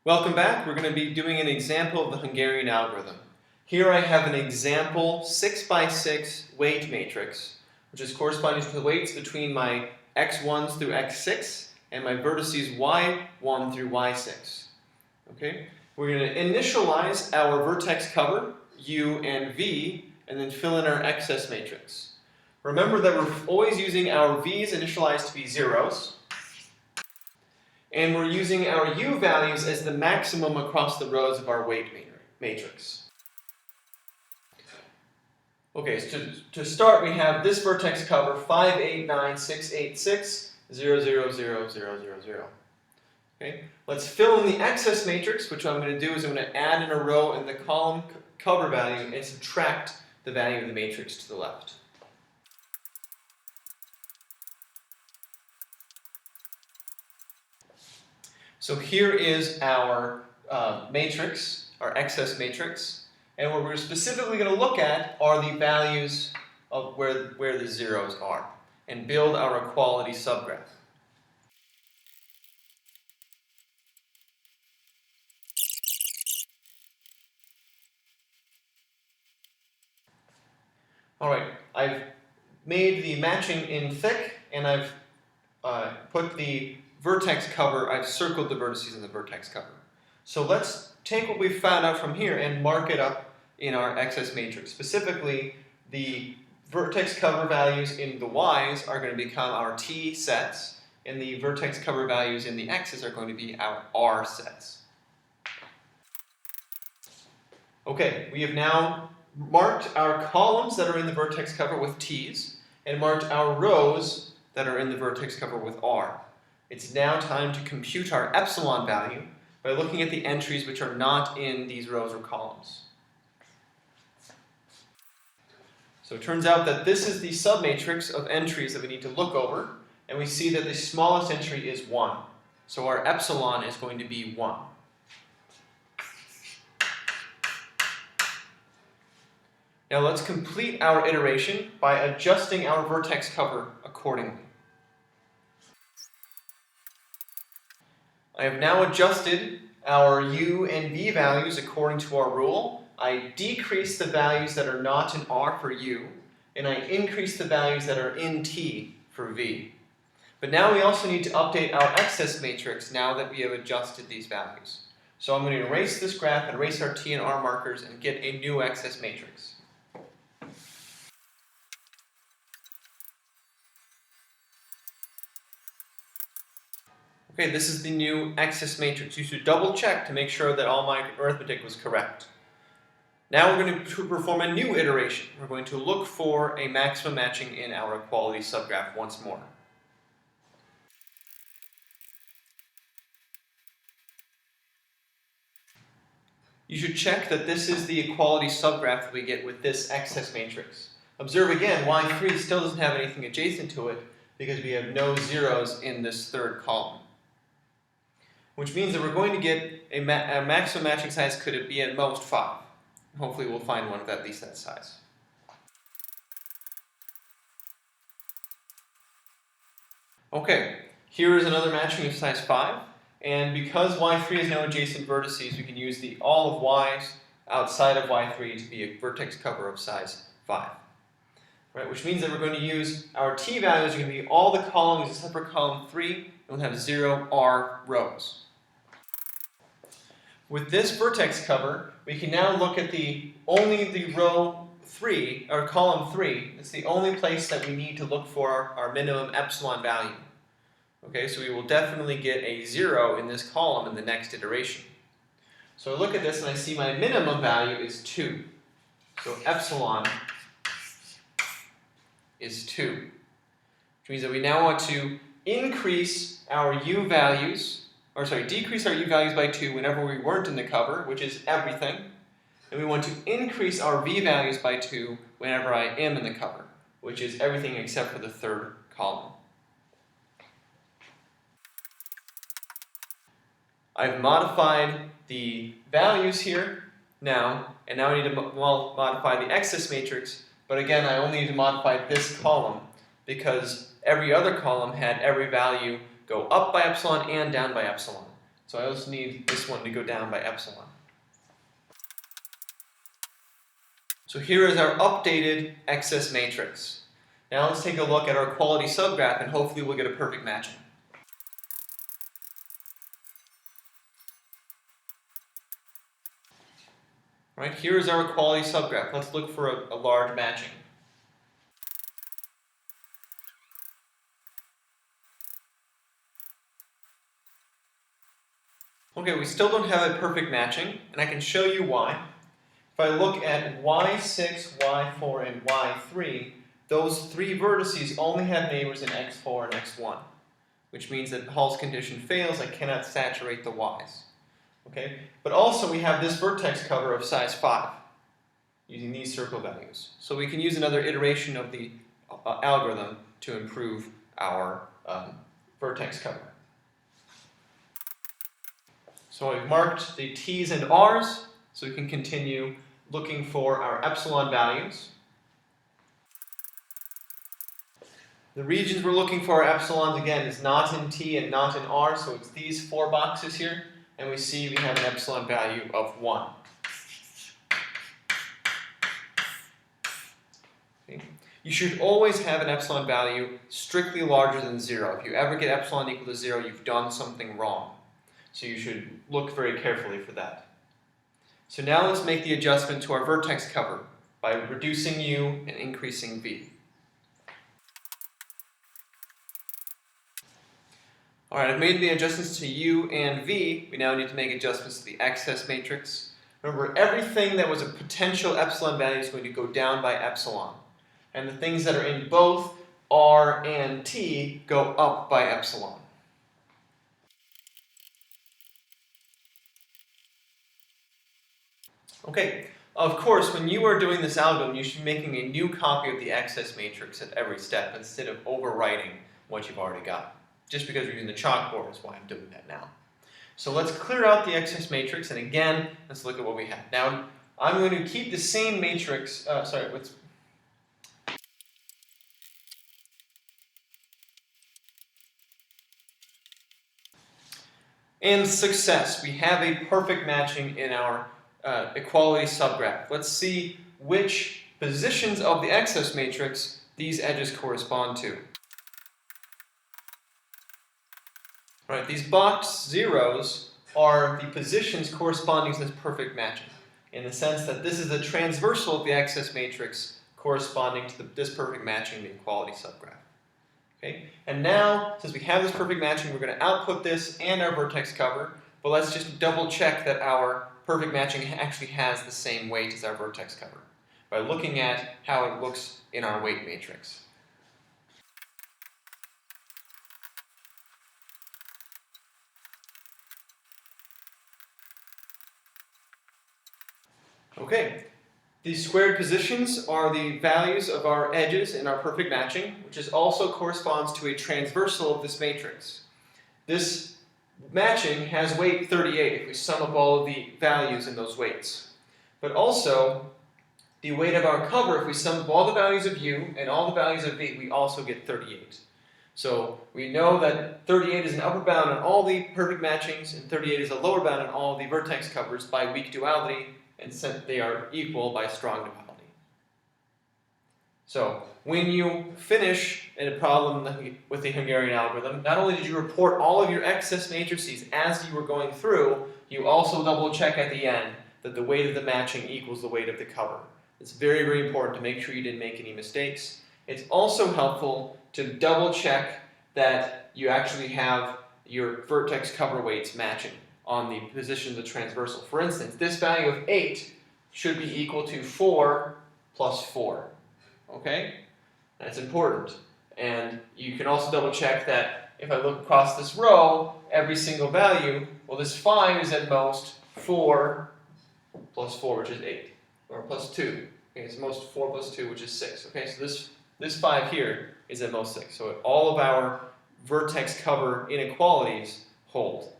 Welcome back. We're going to be doing an example of the Hungarian algorithm. Here I have an example 6 by 6 weight matrix, which is corresponding to the weights between my x1s through x6 and my vertices y1 through y6. Okay? We're going to initialize our vertex cover, u and v, and then fill in our excess matrix. Remember that we're always using our v's initialized to be zeros, and we're using our u values as the maximum across the rows of our weight matrix. Okay, so to start we have this vertex cover 5, 8, 9, 6, 8, 6, 0, 0, 0, 0, 0, 0. Okay, let's fill in the excess matrix, which I'm going to do is I'm going to add in a row in the column cover value and subtract the value of the matrix to the left. So here is our matrix, our excess matrix, and what we're specifically going to look at are the values of where the zeros are, and build our equality subgraph. Alright, I've made the matching in thick, and I've put the vertex cover, I've circled the vertices in the vertex cover. So let's take what we found out from here and mark it up in our excess matrix. Specifically, the vertex cover values in the y's are going to become our t sets, and the vertex cover values in the x's are going to be our r sets. Okay, we have now marked our columns that are in the vertex cover with t's, and marked our rows that are in the vertex cover with r. It's now time to compute our epsilon value by looking at the entries which are not in these rows or columns. So it turns out that this is the submatrix of entries that we need to look over, and we see that the smallest entry is 1. So our epsilon is going to be 1. Now let's complete our iteration by adjusting our vertex cover accordingly. I have now adjusted our u and v values according to our rule. I decrease the values that are not in r for u, and I increase the values that are in t for v. But now we also need to update our excess matrix now that we have adjusted these values. So I'm going to erase this graph, and erase our t and r markers, and get a new excess matrix. Okay, this is the new excess matrix. You should double check to make sure that all my arithmetic was correct. Now we're going to perform a new iteration. We're going to look for a maximum matching in our equality subgraph once more. You should check that this is the equality subgraph that we get with this excess matrix. Observe again, y3 still doesn't have anything adjacent to it because we have no zeros in this third column. Which means that we're going to get a maximum matching size could be at most 5. Hopefully we'll find one of at least that size. Okay, here is another matching of size 5, and because y3 has no adjacent vertices, we can use all of y's outside of y3 to be a vertex cover of size 5. Right, which means that we're going to use our t values are going to be all the columns except for column 3, and we'll have 0 r rows. With this vertex cover, we can now look at only the row 3, or column 3. It's the only place that we need to look for our minimum epsilon value. Okay, so we will definitely get a 0 in this column in the next iteration. So I look at this and I see my minimum value is 2. So epsilon is 2. Which means that we now want to increase our u values, decrease our u values by 2 whenever we weren't in the cover, which is everything. And we want to increase our v values by 2 whenever I am in the cover, which is everything except for the third column. I've modified the values here now, and now I need to modify the excess matrix, but again I only need to modify this column because every other column had every value go up by epsilon and down by epsilon. So I also need this one to go down by epsilon. So here is our updated excess matrix. Now let's take a look at our equality subgraph and hopefully we'll get a perfect matching. Right, here is our equality subgraph. Let's look for a large matching. Okay, we still don't have a perfect matching, and I can show you why. If I look at y6, y4, and y3, those three vertices only have neighbors in x4 and x1, which means that Hall's condition fails. I cannot saturate the y's. Okay, but also we have this vertex cover of size 5, using these circle values. So we can use another iteration of the algorithm to improve our vertex cover. So I've marked the t's and r's, so we can continue looking for our epsilon values. The regions we're looking for our epsilons, again, is not in t and not in r, so it's these 4 boxes here, and we see we have an epsilon value of 1. Okay. You should always have an epsilon value strictly larger than 0. If you ever get epsilon equal to 0, you've done something wrong. So you should look very carefully for that. So now let's make the adjustment to our vertex cover by reducing u and increasing v. Alright, I've made the adjustments to u and v. We now need to make adjustments to the excess matrix. Remember, everything that was a potential epsilon value is going to go down by epsilon. And the things that are in both r and t go up by epsilon. Okay, of course, when you are doing this algorithm, you should be making a new copy of the excess matrix at every step instead of overwriting what you've already got. Just because we're using the chalkboard is why I'm doing that now. So let's clear out the excess matrix, and again, let's look at what we have. Now, I'm going to keep the same matrix, And success. We have a perfect matching in our equality subgraph. Let's see which positions of the excess matrix these edges correspond to. Right, these boxed zeros are the positions corresponding to this perfect matching, in the sense that this is the transversal of the excess matrix corresponding to this perfect matching in the equality subgraph. Okay? And now, since we have this perfect matching, we're going to output this and our vertex cover, but let's just double check that our perfect matching actually has the same weight as our vertex cover by looking at how it looks in our weight matrix. Okay, these squared positions are the values of our edges in our perfect matching, which also corresponds to a transversal of this matrix. This matching has weight 38 if we sum up all of the values in those weights. But also, the weight of our cover, if we sum up all the values of u and all the values of v, we also get 38. So we know that 38 is an upper bound on all the perfect matchings, and 38 is a lower bound on all the vertex covers by weak duality, and since they are equal by strong duality. So when you finish in a problem with the Hungarian algorithm, not only did you report all of your excess matrices as you were going through, you also double check at the end that the weight of the matching equals the weight of the cover. It's very, very important to make sure you didn't make any mistakes. It's also helpful to double check that you actually have your vertex cover weights matching on the position of the transversal. For instance, this value of 8 should be equal to 4 plus 4. Okay? That's important. And you can also double check that if I look across this row, every single value, well, this 5 is at most 4 plus 4, which is 8, or plus 2. Okay, it's most 4 plus 2, which is 6. Okay, so this 5 here is at most 6. So all of our vertex cover inequalities hold.